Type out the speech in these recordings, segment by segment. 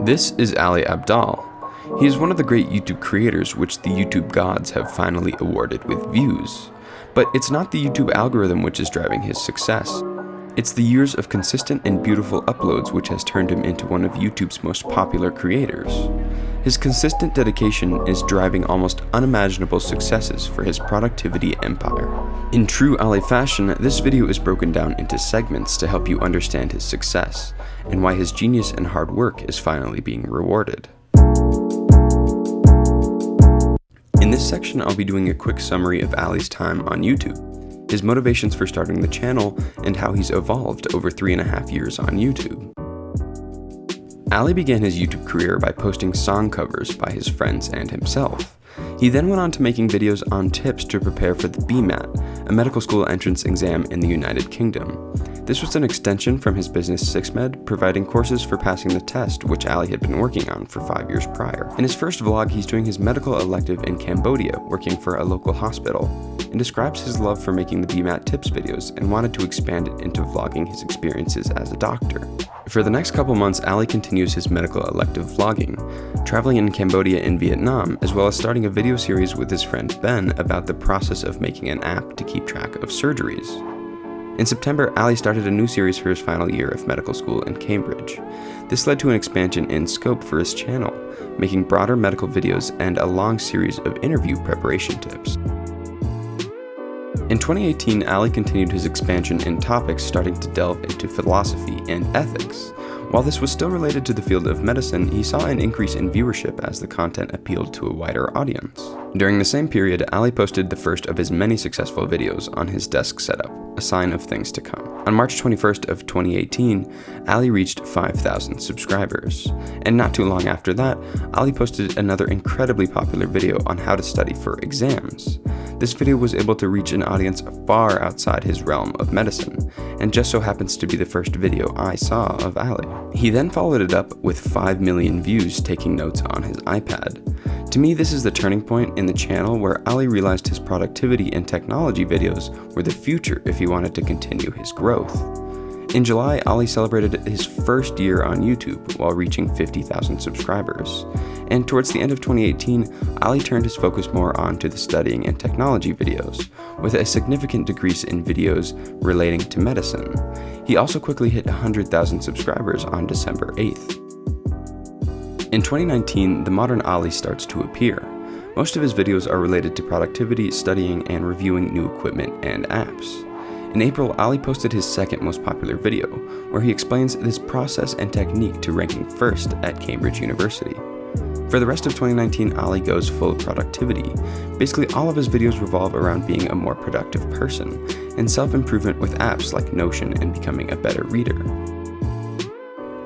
This is Ali Abdaal. He is one of the great YouTube creators which the YouTube gods have finally awarded with views. But it's not the YouTube algorithm which is driving his success. It's the years of consistent and beautiful uploads which has turned him into one of YouTube's most popular creators. His consistent dedication is driving almost unimaginable successes for his productivity empire. In true Ali fashion, this video is broken down into segments to help you understand his success, and why his genius and hard work is finally being rewarded. In this section, I'll be doing a quick summary of Ali's time on YouTube, his motivations for starting the channel, and how he's evolved over 3.5 years on YouTube. Ali began his YouTube career by posting song covers by his friends and himself. He then went on to making videos on tips to prepare for the BMAT, a medical school entrance exam in the United Kingdom. This was an extension from his business 6med, providing courses for passing the test, which Ali had been working on for 5 years prior. In his first vlog, he's doing his medical elective in Cambodia, working for a local hospital, and describes his love for making the BMAT tips videos and wanted to expand it into vlogging his experiences as a doctor. For the next couple months, Ali continues his medical elective vlogging, traveling in Cambodia and Vietnam, as well as starting a video series with his friend Ben about the process of making an app to keep track of surgeries. In September, Ali started a new series for his final year of medical school in Cambridge. This led to an expansion in scope for his channel, making broader medical videos and a long series of interview preparation tips. In 2018, Ali continued his expansion in topics, starting to delve into philosophy and ethics. While this was still related to the field of medicine, he saw an increase in viewership as the content appealed to a wider audience. During the same period, Ali posted the first of his many successful videos on his desk setup, a sign of things to come. On March 21st of 2018, Ali reached 5,000 subscribers. And not too long after that, Ali posted another incredibly popular video on how to study for exams. This video was able to reach an audience far outside his realm of medicine, and just so happens to be the first video I saw of Ali. He then followed it up with 5 million views taking notes on his iPad. To me, this is the turning point in the channel where Ali realized his productivity and technology videos were the future if he wanted to continue his growth. In July, Ali celebrated his first year on YouTube while reaching 50,000 subscribers. And towards the end of 2018, Ali turned his focus more onto the studying and technology videos, with a significant decrease in videos relating to medicine. He also quickly hit 100,000 subscribers on December 8th. In 2019, the modern Ali starts to appear. Most of his videos are related to productivity, studying, and reviewing new equipment and apps. In April, Ali posted his second most popular video, where he explains this process and technique to ranking first at Cambridge University. For the rest of 2019, Ali goes full productivity. Basically, all of his videos revolve around being a more productive person, and self-improvement with apps like Notion and becoming a better reader.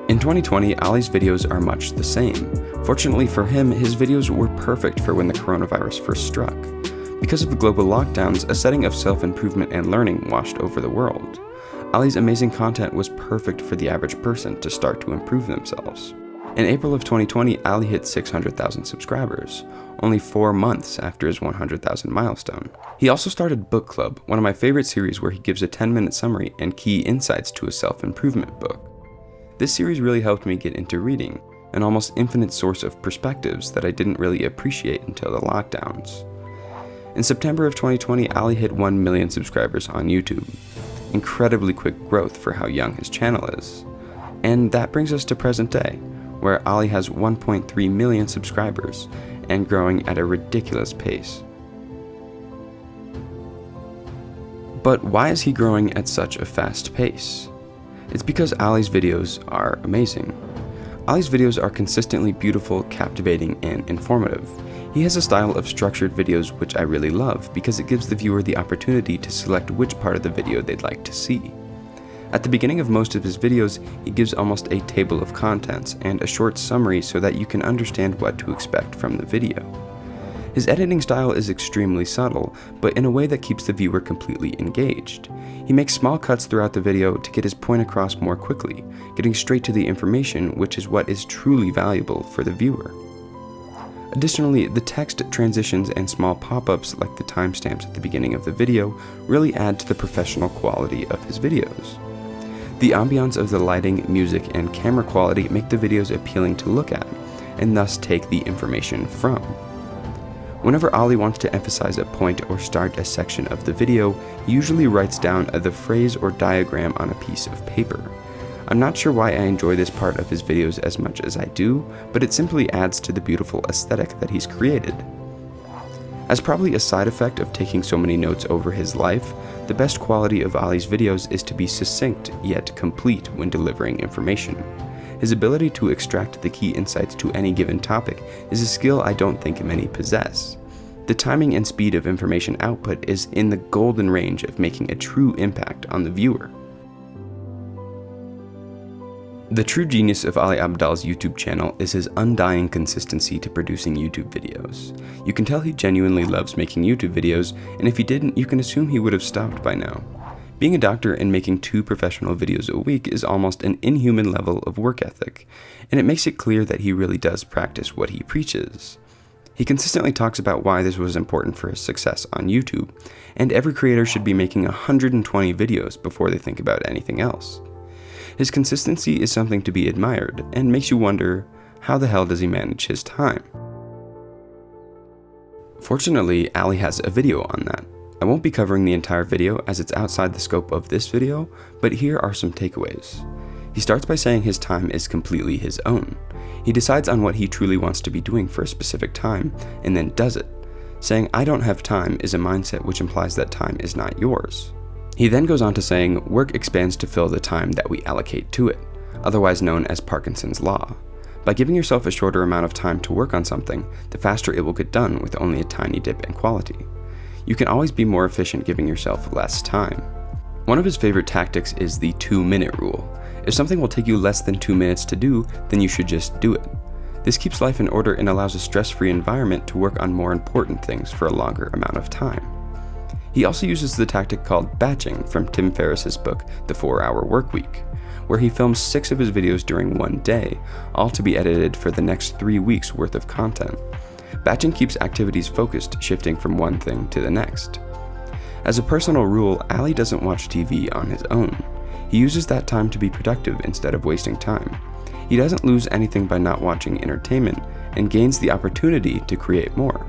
In 2020, Ali's videos are much the same. Fortunately for him, his videos were perfect for when the coronavirus first struck. Because of the global lockdowns, a setting of self-improvement and learning washed over the world. Ali's amazing content was perfect for the average person to start to improve themselves. In April of 2020, Ali hit 600,000 subscribers, only 4 months after his 100,000 milestone. He also started Book Club, one of my favorite series where he gives a 10-minute summary and key insights to a self-improvement book. This series really helped me get into reading, an almost infinite source of perspectives that I didn't really appreciate until the lockdowns. In September of 2020, Ali hit 1 million subscribers on YouTube. Incredibly quick growth for how young his channel is. And that brings us to present day, where Ali has 1.3 million subscribers and growing at a ridiculous pace. But why is he growing at such a fast pace? It's because Ali's videos are amazing. Ali's videos are consistently beautiful, captivating, and informative. He has a style of structured videos which I really love because it gives the viewer the opportunity to select which part of the video they'd like to see. At the beginning of most of his videos, he gives almost a table of contents and a short summary so that you can understand what to expect from the video. His editing style is extremely subtle, but in a way that keeps the viewer completely engaged. He makes small cuts throughout the video to get his point across more quickly, getting straight to the information, which is what is truly valuable for the viewer. Additionally, the text transitions and small pop-ups like the timestamps at the beginning of the video really add to the professional quality of his videos. The ambiance of the lighting, music, and camera quality make the videos appealing to look at, and thus take the information from. Whenever Ali wants to emphasize a point or start a section of the video, he usually writes down the phrase or diagram on a piece of paper. I'm not sure why I enjoy this part of his videos as much as I do, but it simply adds to the beautiful aesthetic that he's created. As probably a side effect of taking so many notes over his life, the best quality of Ali's videos is to be succinct yet complete when delivering information. His ability to extract the key insights to any given topic is a skill I don't think many possess. The timing and speed of information output is in the golden range of making a true impact on the viewer. The true genius of Ali Abdaal's YouTube channel is his undying consistency to producing YouTube videos. You can tell he genuinely loves making YouTube videos, and if he didn't, you can assume he would have stopped by now. Being a doctor and making 2 professional videos a week is almost an inhuman level of work ethic, and it makes it clear that he really does practice what he preaches. He consistently talks about why this was important for his success on YouTube, and every creator should be making 120 videos before they think about anything else. His consistency is something to be admired, and makes you wonder, how the hell does he manage his time? Fortunately, Ali has a video on that. I won't be covering the entire video as it's outside the scope of this video, but here are some takeaways. He starts by saying his time is completely his own. He decides on what he truly wants to be doing for a specific time, and then does it. Saying "I don't have time" is a mindset which implies that time is not yours. He then goes on to saying, work expands to fill the time that we allocate to it, otherwise known as Parkinson's Law. By giving yourself a shorter amount of time to work on something, the faster it will get done with only a tiny dip in quality. You can always be more efficient giving yourself less time. One of his favorite tactics is the 2-minute rule. If something will take you less than 2 minutes to do, then you should just do it. This keeps life in order and allows a stress-free environment to work on more important things for a longer amount of time. He also uses the tactic called batching from Tim Ferriss's book, The 4-Hour Workweek, where he films 6 of his videos during one day, all to be edited for the next 3 weeks worth of content. Batching keeps activities focused, shifting from one thing to the next. As a personal rule, Ali doesn't watch TV on his own. He uses that time to be productive instead of wasting time. He doesn't lose anything by not watching entertainment, and gains the opportunity to create more.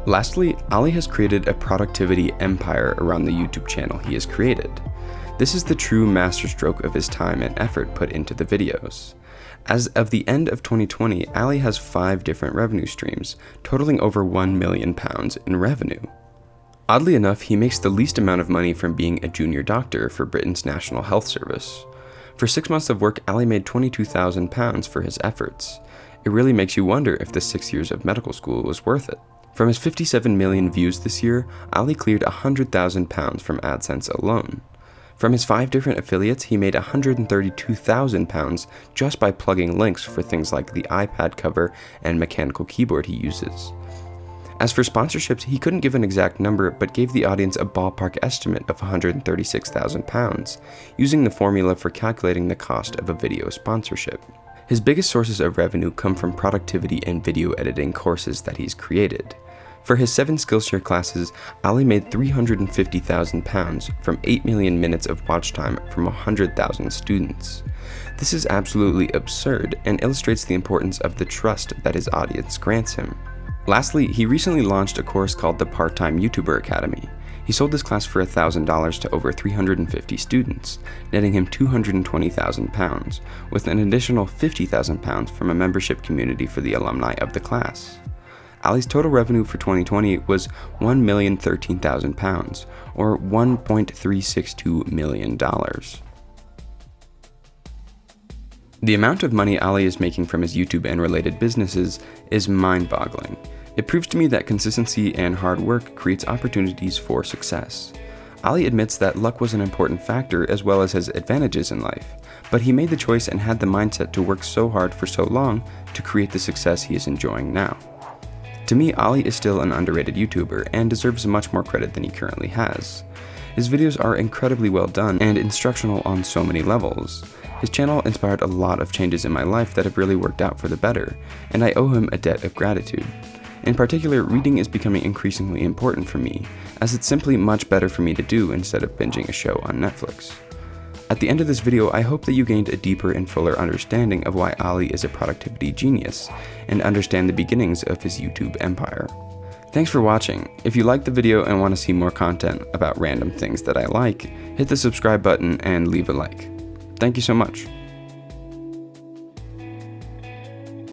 Lastly, Ali has created a productivity empire around the YouTube channel he has created. This is the true masterstroke of his time and effort put into the videos. As of the end of 2020, Ali has 5 different revenue streams, totaling over £1 million in revenue. Oddly enough, he makes the least amount of money from being a junior doctor for Britain's National Health Service. For 6 months of work, Ali made £22,000 for his efforts. It really makes you wonder if the 6 years of medical school was worth it. From his 57 million views this year, Ali cleared £100,000 from AdSense alone. From his 5 different affiliates, he made £132,000 just by plugging links for things like the iPad cover and mechanical keyboard he uses. As for sponsorships, he couldn't give an exact number, but gave the audience a ballpark estimate of £136,000, using the formula for calculating the cost of a video sponsorship. His biggest sources of revenue come from productivity and video editing courses that he's created. For his 7 Skillshare classes, Ali made £350,000 from 8 million minutes of watch time from 100,000 students. This is absolutely absurd and illustrates the importance of the trust that his audience grants him. Lastly, he recently launched a course called the Part-Time YouTuber Academy. He sold this class for $1,000 to over 350 students, netting him £220,000, with an additional £50,000 from a membership community for the alumni of the class. Ali's total revenue for 2020 was £1,013,000, or $1.362 million. The amount of money Ali is making from his YouTube and related businesses is mind-boggling. It proves to me that consistency and hard work creates opportunities for success. Ali admits that luck was an important factor as well as his advantages in life, but he made the choice and had the mindset to work so hard for so long to create the success he is enjoying now. To me, Ali is still an underrated YouTuber and deserves much more credit than he currently has. His videos are incredibly well done and instructional on so many levels. His channel inspired a lot of changes in my life that have really worked out for the better, and I owe him a debt of gratitude. In particular, reading is becoming increasingly important for me, as it's simply much better for me to do instead of binging a show on Netflix. At the end of this video, I hope that you gained a deeper and fuller understanding of why Ali is a productivity genius, and understand the beginnings of his YouTube empire. Thanks for watching. If you liked the video and want to see more content about random things that I like, hit the subscribe button and leave a like. Thank you so much.